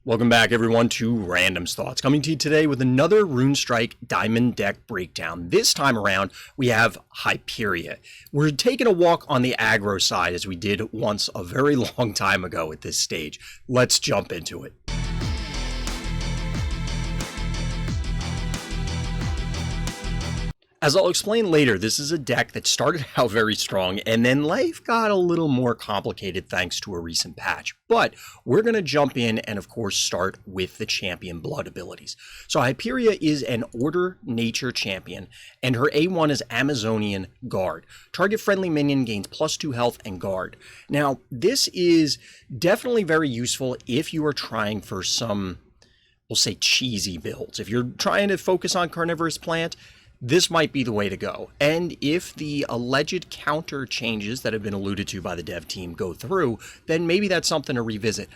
Welcome back, everyone, to Random's Thoughts, coming to you today with another Runestrike Diamond Deck breakdown. This time around, we have Hyperia. We're taking a walk on the aggro side, as we did once a very long time ago at this stage. Let's jump into it. As I'll explain later, this is a deck that started out very strong, and then life got a little more complicated thanks to a recent patch. But we're going to jump in and, of course, start with the champion blood abilities. So Hyperia is an Order Nature champion, and her A1 is Amazonian Guard. Target friendly minion gains +2 health and guard. Now, this is definitely very useful if you are trying for some, we'll say, cheesy builds. If you're trying to focus on carnivorous plant, this might be the way to go. And if the alleged counter changes that have been alluded to by the dev team go through, then maybe that's something to revisit.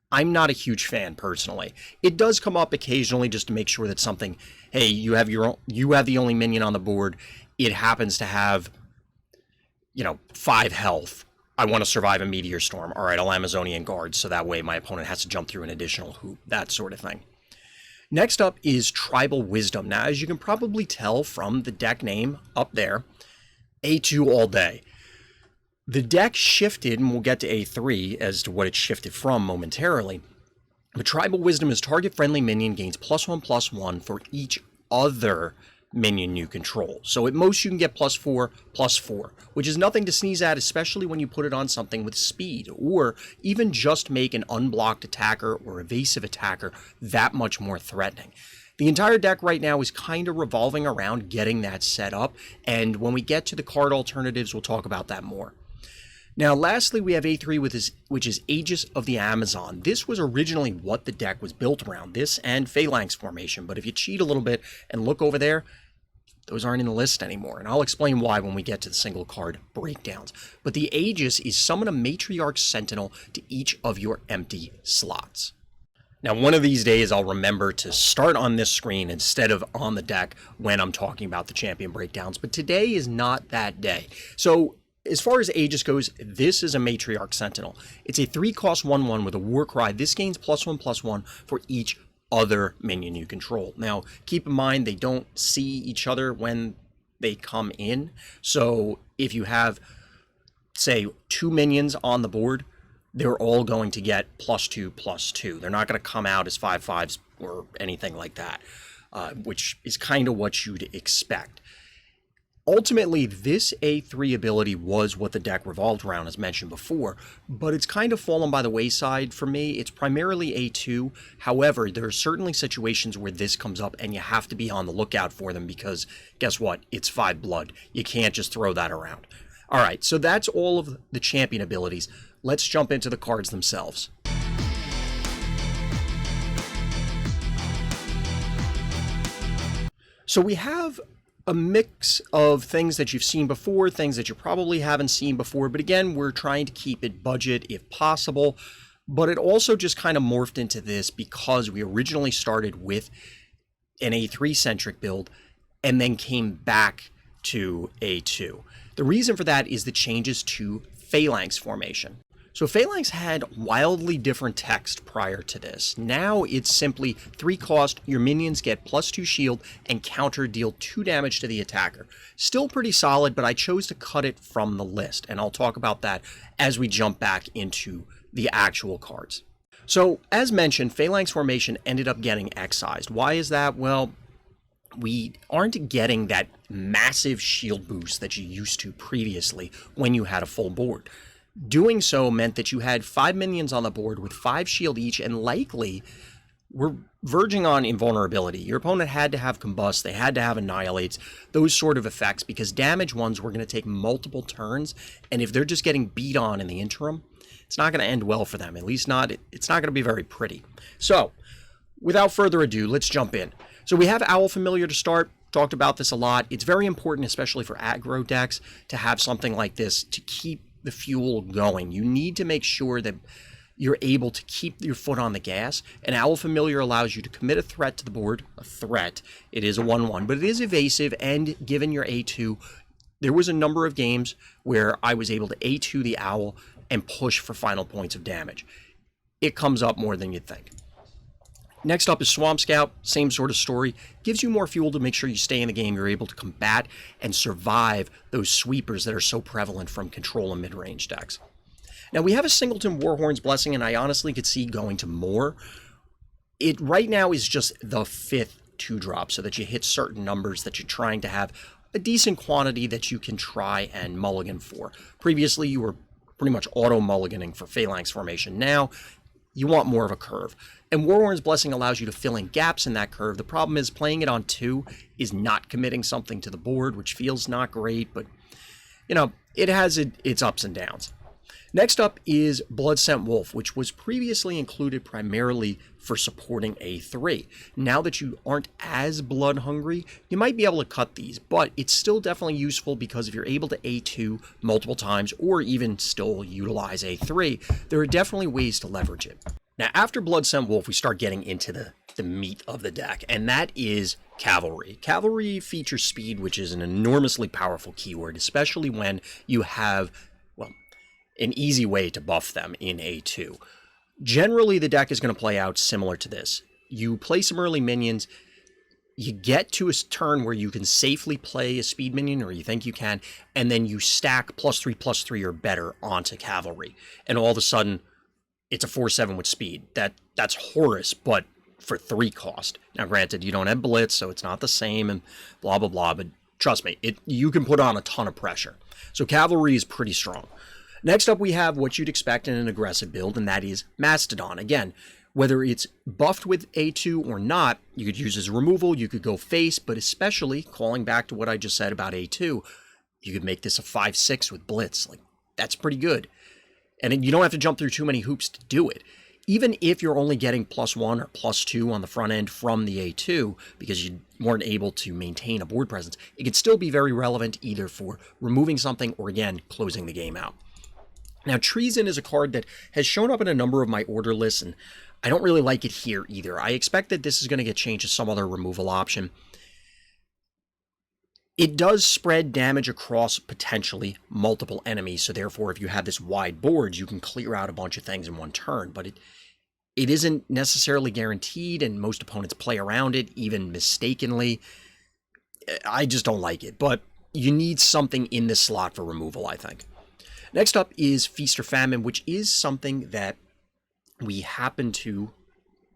I'm not a huge fan personally. It does come up occasionally just to make sure that something, hey, you have the only minion on the board. It happens to have, 5 health. I want to survive a meteor storm. All right, I'll Amazonian Guard, so that way my opponent has to jump through an additional hoop, that sort of thing. Next up is Tribal Wisdom. Now, as you can probably tell from the deck name up there, A2 all day. The deck shifted, and we'll get to A3 as to what it shifted from momentarily. But Tribal Wisdom is target-friendly minion gains +1/+1 for each other minion you control. So at most you can get +4/+4, which is nothing to sneeze at, especially when you put it on something with speed, or even just make an unblocked attacker or evasive attacker that much more threatening. The entire deck right now is kind of revolving around getting that set up, and when we get to the card alternatives, we'll talk about that more. Now, lastly, we have A3, which is Aegis of the Amazon. This was originally what the deck was built around, this and Phalanx formation, but if you cheat a little bit and look over there, those aren't in the list anymore, and I'll explain why when we get to the single card breakdowns. But the Aegis is summon a Matriarch Sentinel to each of your empty slots. Now, one of these days, I'll remember to start on this screen instead of on the deck when I'm talking about the champion breakdowns, but today is not that day. So, as far as Aegis goes, this is a Matriarch Sentinel. It's a 3-cost 1/1 with a War Cry. This gains +1/+1 for each other minion you control. Now, keep in mind, they don't see each other when they come in. So if you have, say, 2 minions on the board, they're all going to get +2/+2. They're not going to come out as 5/5s or anything like that, which is kind of what you'd expect. Ultimately, this A3 ability was what the deck revolved around, as mentioned before, but it's kind of fallen by the wayside for me. It's primarily A2. However, there are certainly situations where this comes up and you have to be on the lookout for them because, guess what? It's 5 blood. You can't just throw that around. All right, so that's all of the champion abilities. Let's jump into the cards themselves. So we have a mix of things that you've seen before, things that you probably haven't seen before, but again, we're trying to keep it budget if possible, but it also just kind of morphed into this because we originally started with an A3-centric build and then came back to A2. The reason for that is the changes to Phalanx formation. So Phalanx had wildly different text prior to this. Now it's simply 3 cost, your minions get +2 shield, and counter deal 2 damage to the attacker. Still pretty solid, but I chose to cut it from the list, and I'll talk about that as we jump back into the actual cards. So, as mentioned, Phalanx formation ended up getting excised. Why is that? Well, we aren't getting that massive shield boost that you used to previously when you had a full board. Doing so meant that you had 5 minions on the board with 5 shield each, and likely were verging on invulnerability. Your opponent had to have Combust, they had to have Annihilates, those sort of effects, because damage ones were going to take multiple turns, and if they're just getting beat on in the interim, it's not going to end well for them. At least not, it's not going to be very pretty. So, without further ado, let's jump in. So we have Owl Familiar to start. Talked about this a lot. It's very important, especially for aggro decks, to have something like this to keep the fuel going. You need to make sure that you're able to keep your foot on the gas, and Owl Familiar allows you to commit a threat to the board. A threat. It is a 1/1, but it is evasive, and given your A2, there was a number of games where I was able to A2 the Owl and push for final points of damage. It comes up more than you'd think. Next up is Swamp Scout, same sort of story. Gives you more fuel to make sure you stay in the game, you're able to combat and survive those sweepers that are so prevalent from control and mid-range decks. Now we have a Singleton Warhorn's Blessing, and I honestly could see going to more. It right now is just the 5th 2-drop, so that you hit certain numbers that you're trying to have a decent quantity that you can try and mulligan for. Previously you were pretty much auto-mulliganing for Phalanx formation. Now you want more of a curve. And Warhorn's Blessing allows you to fill in gaps in that curve. The problem is playing it on 2 is not committing something to the board, which feels not great, but, you know, it has its ups and downs. Next up is Bloodscent Wolf, which was previously included primarily for supporting A3. Now that you aren't as blood hungry, you might be able to cut these, but it's still definitely useful because if you're able to A2 multiple times or even still utilize A3, there are definitely ways to leverage it. Now, after Bloodscent Wolf, we start getting into the meat of the deck, and that is Cavalry. Cavalry features speed, which is an enormously powerful keyword, especially when you have, well, an easy way to buff them in A2. Generally, the deck is going to play out similar to this. You play some early minions, you get to a turn where you can safely play a speed minion, or you think you can, and then you stack +3/+3 or better onto Cavalry. And all of a sudden, it's a 4/7 with speed. That's Horus, but for 3 cost. Now, granted, you don't have Blitz, so it's not the same, and blah, blah, blah, but trust me, you can put on a ton of pressure. So Cavalry is pretty strong. Next up, we have what you'd expect in an aggressive build, and that is Mastodon. Again, whether it's buffed with A2 or not, you could use as removal, you could go face, but especially, calling back to what I just said about A2, you could make this a 5/6 with Blitz. Like, that's pretty good. And you don't have to jump through too many hoops to do it. Even if you're only getting +1 or +2 on the front end from the A2, because you weren't able to maintain a board presence, it could still be very relevant either for removing something or, again, closing the game out. Now, Treason is a card that has shown up in a number of my order lists, and I don't really like it here either. I expect that this is going to get changed to some other removal option. It does spread damage across potentially multiple enemies, so therefore if you have this wide board, you can clear out a bunch of things in one turn, but it isn't necessarily guaranteed, and most opponents play around it, even mistakenly. I just don't like it, but you need something in this slot for removal, I think. Next up is Feast or Famine, which is something that we happen to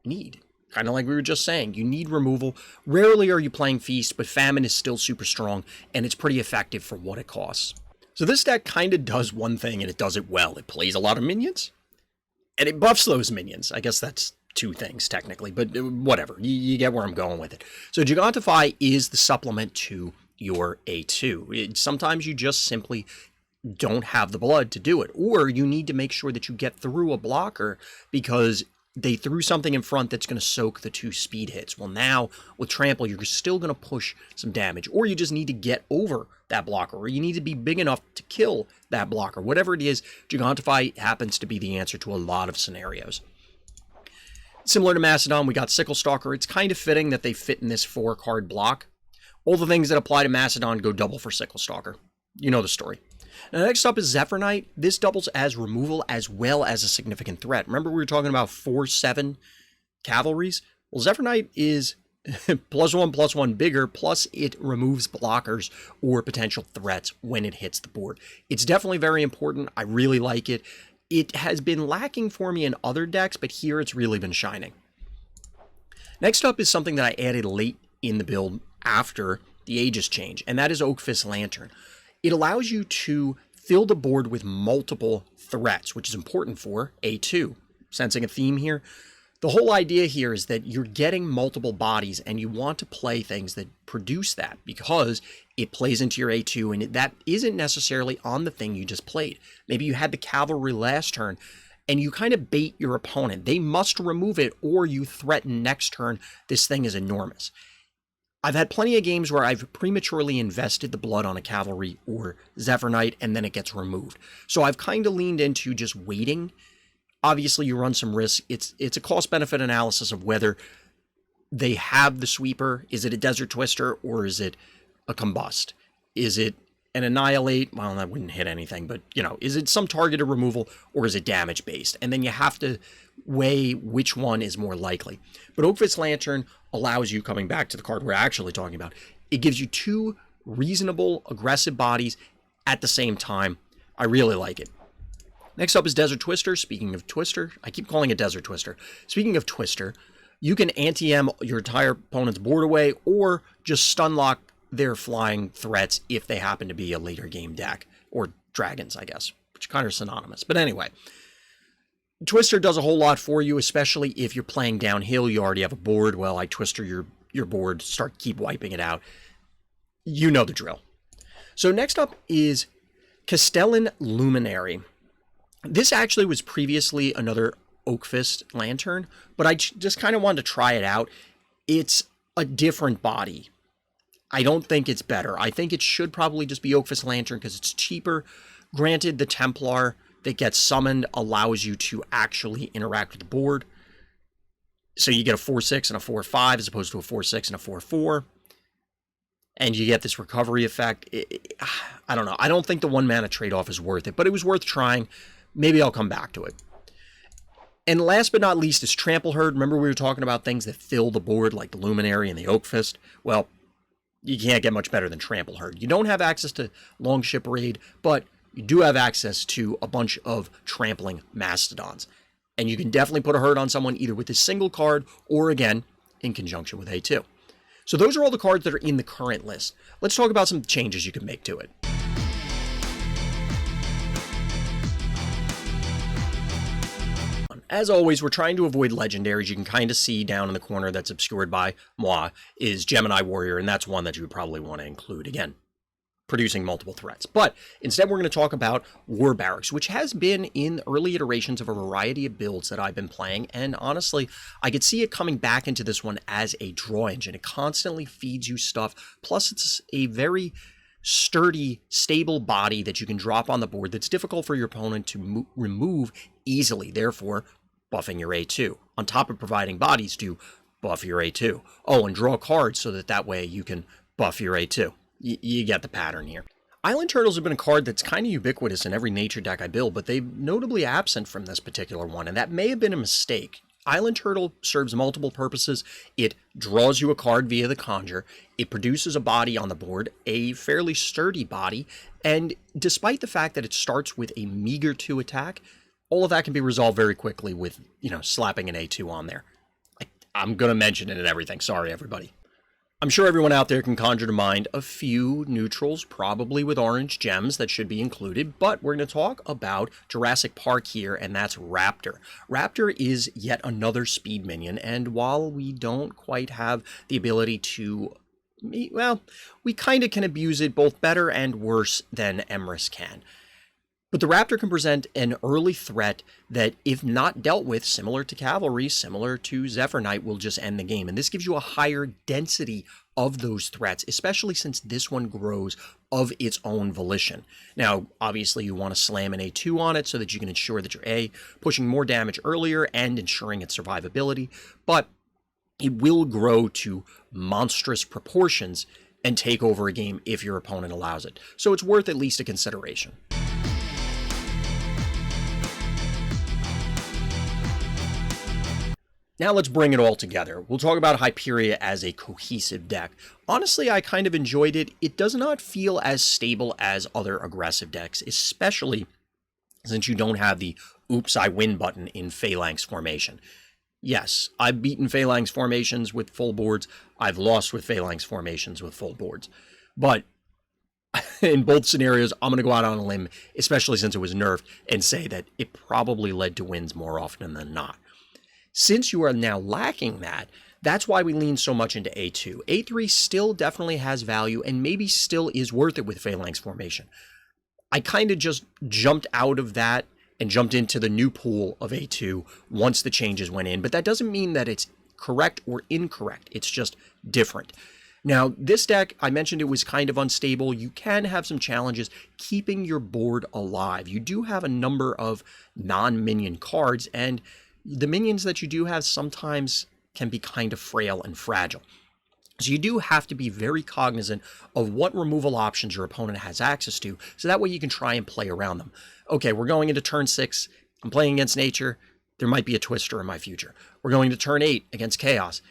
need. Kind of like we were just saying, you need removal. Rarely are you playing Feast, but Famine is still super strong, and it's pretty effective for what it costs. So this deck kind of does one thing, and it does it well. It plays a lot of minions, and it buffs those minions. I guess that's 2 things, technically, but whatever. You get where I'm going with it. So Gigantify is the supplement to your A2. Sometimes you just simply don't have the blood to do it, or you need to make sure that you get through a blocker because they threw something in front that's going to soak the 2 speed hits. Well, now with Trample, you're still going to push some damage, or you just need to get over that blocker, or you need to be big enough to kill that blocker. Whatever it is, Gigantify happens to be the answer to a lot of scenarios. Similar to Mastodon, we got Sickle Stalker. It's kind of fitting that they fit in this 4-card block. All the things that apply to Mastodon go double for Sickle Stalker. You know the story. Now, next up is Zephyr Knight. This doubles as removal as well as a significant threat. Remember we were talking about 4/7 cavalries? Well, Zephyr Knight is +1/+1 bigger, plus it removes blockers or potential threats when it hits the board. It's definitely very important. I really like it. It has been lacking for me in other decks, but here it's really been shining. Next up is something that I added late in the build after the Aegis change, and that is Oakfist Lantern. It allows you to fill the board with multiple threats, which is important for A2. Sensing a theme here? The whole idea here is that you're getting multiple bodies and you want to play things that produce that because it plays into your A2 and that isn't necessarily on the thing you just played. Maybe you had the cavalry last turn and you kind of bait your opponent. They must remove it or you threaten next turn. This thing is enormous. I've had plenty of games where I've prematurely invested the blood on a cavalry or Zephyr Knight and then it gets removed. So I've kind of leaned into just waiting. Obviously, you run some risk. It's a cost-benefit analysis of whether they have the sweeper. Is it a Desert Twister or is it a Combust? Is it And Annihilate, well, that wouldn't hit anything, but, you know, is it some targeted removal or is it damage-based? And then you have to weigh which one is more likely. But Oakfist Lantern allows you, coming back to the card we're actually talking about, it gives you 2 reasonable, aggressive bodies at the same time. I really like it. Next up is Desert Twister. Speaking of Twister, I keep calling it Desert Twister. Speaking of Twister, you can anti-M your entire opponent's board away or just stun lock their flying threats if they happen to be a later game deck, or dragons, I guess, which are kind of synonymous. But anyway, Twister does a whole lot for you, especially if you're playing downhill. You already have a board. Well, I Twister your board, keep wiping it out. You know the drill. So next up is Castellan Luminary. This actually was previously another Oakfist Lantern, but I just kind of wanted to try it out. It's a different body. I don't think it's better. I think it should probably just be Oakfist Lantern because it's cheaper. Granted, the Templar that gets summoned allows you to actually interact with the board. So you get a 4/6 and a 4/5 as opposed to a 4/6 and a 4/4. And you get this recovery effect. I don't know. I don't think the 1 mana trade-off is worth it, but it was worth trying. Maybe I'll come back to it. And last but not least is Trample Herd. Remember we were talking about things that fill the board like the Luminary and the Oakfist? Well, you can't get much better than Trample Herd. You don't have access to Longship Raid, but you do have access to a bunch of trampling mastodons. And you can definitely put a herd on someone either with a single card or, again, in conjunction with A2. So those are all the cards that are in the current list. Let's talk about some changes you can make to it. As always, we're trying to avoid legendaries. You can kind of see down in the corner that's obscured by moi is Gemini Warrior, and that's one that you would probably want to include. Again, producing multiple threats. But instead, we're going to talk about War Barracks, which has been in early iterations of a variety of builds that I've been playing. And honestly, I could see it coming back into this one as a draw engine. It constantly feeds you stuff. Plus, it's a very sturdy, stable body that you can drop on the board that's difficult for your opponent to remove easily, therefore buffing your A2. On top of providing bodies to buff your A2. Oh, and draw cards so that way you can buff your A2. You get the pattern here. Island Turtles have been a card that's kind of ubiquitous in every nature deck I build, but they're notably absent from this particular one, and that may have been a mistake. Island Turtle serves multiple purposes. It draws you a card via the Conjure. It produces a body on the board, a fairly sturdy body, and despite the fact that it starts with a meager 2 attack, all of that can be resolved very quickly with, slapping an A2 on there. I'm going to mention it and everything. Sorry, everybody. I'm sure everyone out there can conjure to mind a few neutrals, probably with orange gems that should be included, but we're going to talk about Jurassic Park here, and that's Raptor. Raptor is yet another speed minion, and while we don't quite have the ability to, well, we kind of can abuse it both better and worse than Emrys can. But the Raptor can present an early threat that, if not dealt with, similar to Cavalry, similar to Zephyr Knight, will just end the game. And this gives you a higher density of those threats, especially since this one grows of its own volition. Now, obviously, you want to slam an A2 on it so that you can ensure that you're A, pushing more damage earlier and ensuring its survivability, but it will grow to monstrous proportions and take over a game if your opponent allows it. So it's worth at least a consideration. Now let's bring it all together. We'll talk about Hyperia as a cohesive deck. Honestly, I kind of enjoyed it. It does not feel as stable as other aggressive decks, especially since you don't have the oops, I win button in Phalanx formation. Yes, I've beaten Phalanx formations with full boards. I've lost with Phalanx formations with full boards. But in both scenarios, I'm going to go out on a limb, especially since it was nerfed, and say that it probably led to wins more often than not. Since you are now lacking that, that's why we lean so much into A2. A3 still definitely has value and maybe still is worth it with Phalanx formation. I kind of just jumped out of that and jumped into the new pool of A2 once the changes went in, but that doesn't mean that it's correct or incorrect. It's just different. Now, this deck, I mentioned it was kind of unstable. You can have some challenges keeping your board alive. You do have a number of non-minion cards, and the minions that you do have sometimes can be kind of frail and fragile. So you do have to be very cognizant of what removal options your opponent has access to, so that way you can try and play around them. Okay, we're going into turn 6. I'm playing against nature. There might be a twister in my future. We're going to turn 8 against chaos.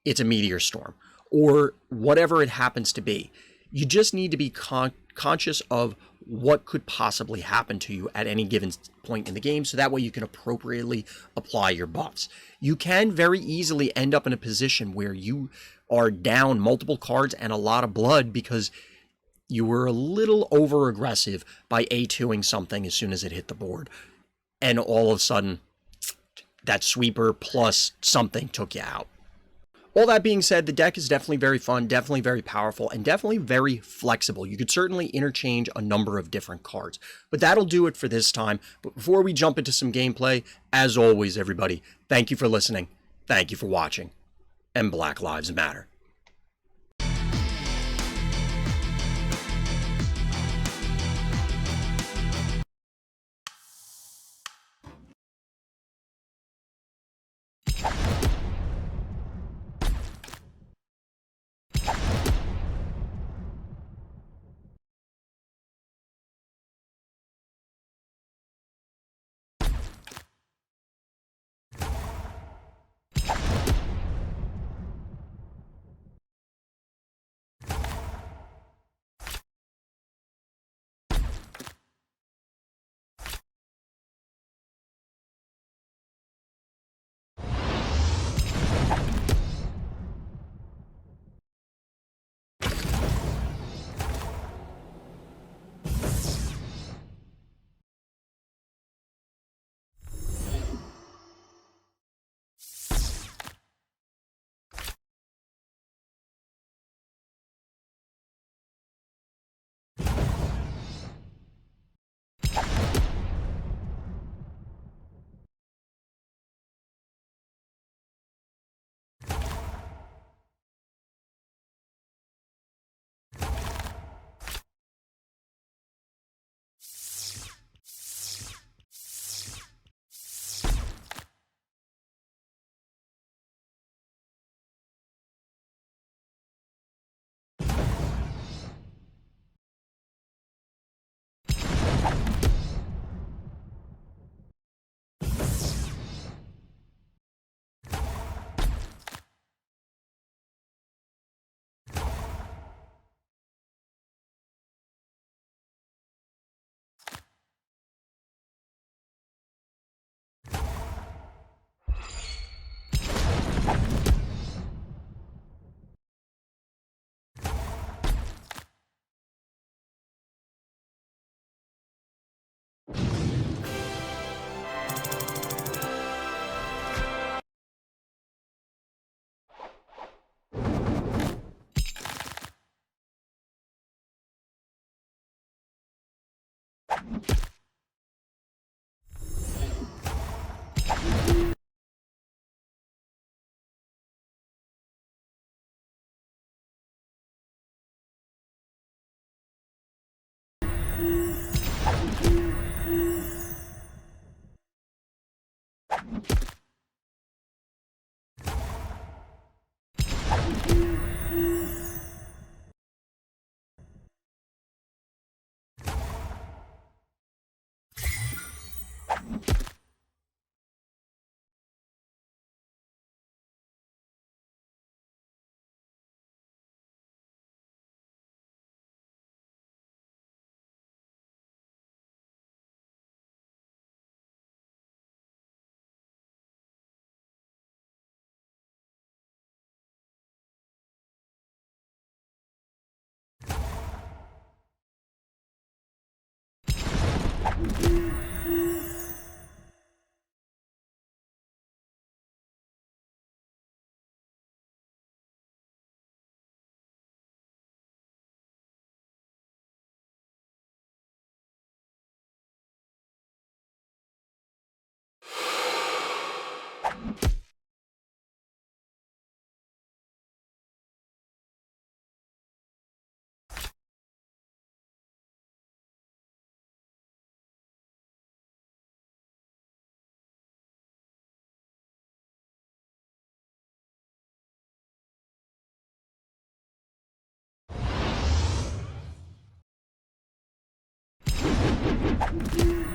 It's a meteor storm, or whatever it happens to be. You just need to be conscious of what could possibly happen to you at any given point in the game, so that way you can appropriately apply your buffs. You can very easily end up in a position where you are down multiple cards and a lot of blood because you were a little over aggressive by A2ing something as soon as it hit the board, and all of a sudden that sweeper plus something took you out. All that being said, the deck is definitely very fun, definitely very powerful, and definitely very flexible. You could certainly interchange a number of different cards. But that'll do it for this time. But before we jump into some gameplay, as always, everybody, thank you for listening, thank you for watching, and Black Lives Matter. You